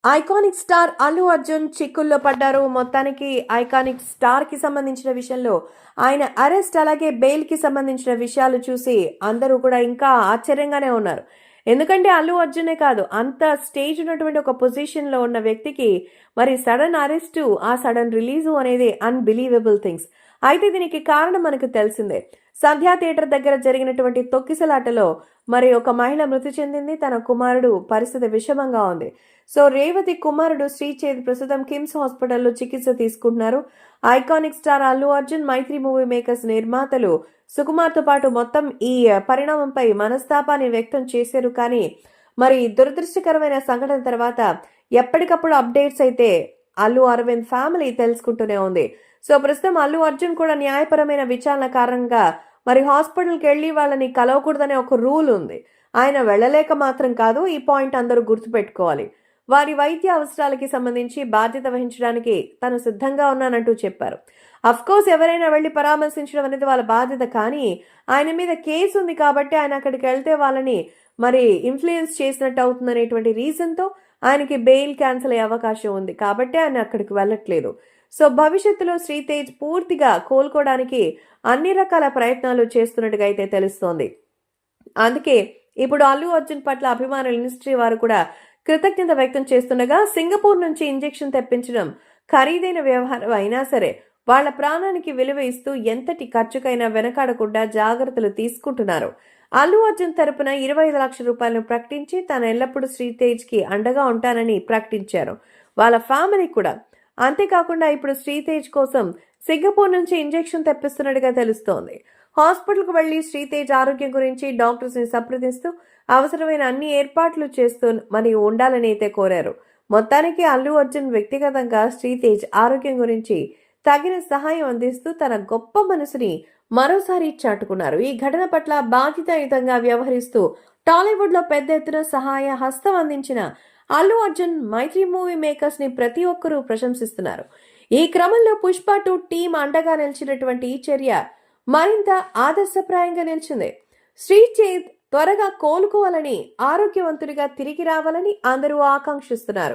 Iconic star Allu Arjun చిక్కుల్లో పడ్డారు. మొత్తానికి ఐకానిక్ స్టార్ కి సంబంధించిన విషయంలో ఆయన అరెస్ట్ అలాగే బెయిల్ కి సంబంధించిన విషయాలు చూసి అందరూ కూడా ఇంకా ఆశ్చర్యంగానే ఉన్నారు. ఎందుకంటే అల్లు అర్జునే కాదు, అంత స్టేజ్ ఉన్నటువంటి ఒక పొజిషన్ లో ఉన్న వ్యక్తికి మరి సడన్ అరెస్టు, ఆ సడన్ రిలీజు అనేది అన్బిలీవబుల్ థింగ్స్. అయితే దీనికి కారణం మనకు తెలిసిందే. సంధ్యా థియేటర్ దగ్గర జరిగినటువంటి తొక్కిసలాటలో మరి ఒక మహిళ మృతి చెందింది. తన కుమారుడు పరిస్థితి విషమంగా ఉంది. సో రేవతి కుమారుడు శ్రీచేత్ ప్రస్తుతం కిమ్స్ హాస్పిటల్లో చికిత్స తీసుకుంటున్నారు. ఐకానిక్ స్టార్ అల్లు అర్జున్, మైత్రి మూవీ మేకర్స్ నిర్మాతలు సుకుమార్తో పాటు మొత్తం ఈ పరిణామంపై మనస్తాపాన్ని వ్యక్తం చేశారు. కానీ మరి దురదృష్టకరమైన సంఘటన తర్వాత ఎప్పటికప్పుడు అప్డేట్స్ అయితే అల్లు అరవింద్ ఫ్యామిలీ తెలుసుకుంటూనే ఉంది. సో ప్రస్తుతం అల్లు అర్జున్ కూడా న్యాయపరమైన విచారణ కారణంగా మరి హాస్పిటల్కి వెళ్ళి వాళ్ళని కలవకూడదనే ఒక రూల్ ఉంది. ఆయన వెళ్ళలేక మాత్రం కాదు, ఈ పాయింట్ అందరూ గుర్తుపెట్టుకోవాలి. వారి వైద్య అవసరాలకి సంబంధించి బాధ్యత వహించడానికి తను సిద్ధంగా ఉన్నానంటూ చెప్పారు. కోర్స్ ఎవరైనా వెళ్లి పరామర్శించడం అనేది వాళ్ళ బాధ్యత, కానీ ఆయన మీద కేసు ఉంది కాబట్టి ఆయన అక్కడికి వెళ్తే వాళ్ళని మరి ఇన్ఫ్లుయెన్స్ చేసినట్టు అవుతుందనేటువంటి రీజన్తో ఆయనకి బెయిల్ క్యాన్సిల్ అయ్యే అవకాశం ఉంది కాబట్టి ఆయన అక్కడికి వెళ్ళట్లేదు. సో భవిష్యత్తులో శ్రీతేజ్ పూర్తిగా కోలుకోవడానికి అన్ని రకాల ప్రయత్నాలు చేస్తున్నట్టుగా అయితే తెలుస్తోంది. అందుకే ఇప్పుడు అల్లు అర్జున్ పట్ల అభిమానుల ఇండస్ట్రీ వారు కూడా కృతజ్ఞత వ్యక్తం చేస్తుండగా, సింగపూర్ నుంచి ఇంజెక్షన్ తెప్పించడం ఖరీదైన వ్యవహారం అయినా సరే వాళ్ల ప్రాణానికి విలువ ఇస్తూ ఎంతటి ఖర్చుకైనా వెనకాడకుండా జాగ్రత్తలు తీసుకుంటున్నారు. అల్లు అర్జున్ తరపున 25 లక్షల రూపాయలను ప్రకటించి తాను ఎల్లప్పుడూ శ్రీతేజ్ కి అండగా ఉంటానని ప్రకటించారు వాళ్ళ ఫ్యామిలీ కూడా. అంతేకాకుండా ఇప్పుడు శ్రీతేజ్ కోసం సింగపూర్ నుంచి ఇంజెక్షన్ తెప్పిస్తున్నట్టుగా తెలుస్తోంది. హాస్పిటల్కు వెళ్లి శ్రీతేజ్ ఆరోగ్యం గురించి డాక్టర్స్ ని సంప్రదిస్తూ అవసరమైన అన్ని ఏర్పాట్లు చేస్తూ మరి ఉండాలని అయితే కోరారు. మొత్తానికి అల్లు అర్జున్ వ్యక్తిగతంగా శ్రీతేజ్ ఆరోగ్యం గురించి తగిన సహాయం అందిస్తూ తన గొప్ప మనసుని మరోసారి చాటుకున్నారు. ఈ ఘటన పట్ల బాధ్యతాయుతంగా వ్యవహరిస్తూ టాలీవుడ్ లో పెద్ద ఎత్తున సహాయ హస్తం అందించిన అల్లు అర్జున్, మైత్రి మూవీ మేకర్స్ ని ప్రతి ఒక్కరూ ప్రశంసిస్తున్నారు. ఈ క్రమంలో పుష్ప 2 టీం అండగా నిలిచినటువంటి ఈ చర్య మరింత ఆదర్శప్రాయంగా నిలిచింది. శ్రీచేత్ త్వరగా కోలుకోవాలని, ఆరోగ్యవంతుడిగా తిరిగి రావాలని అందరూ ఆకాంక్షిస్తున్నారు.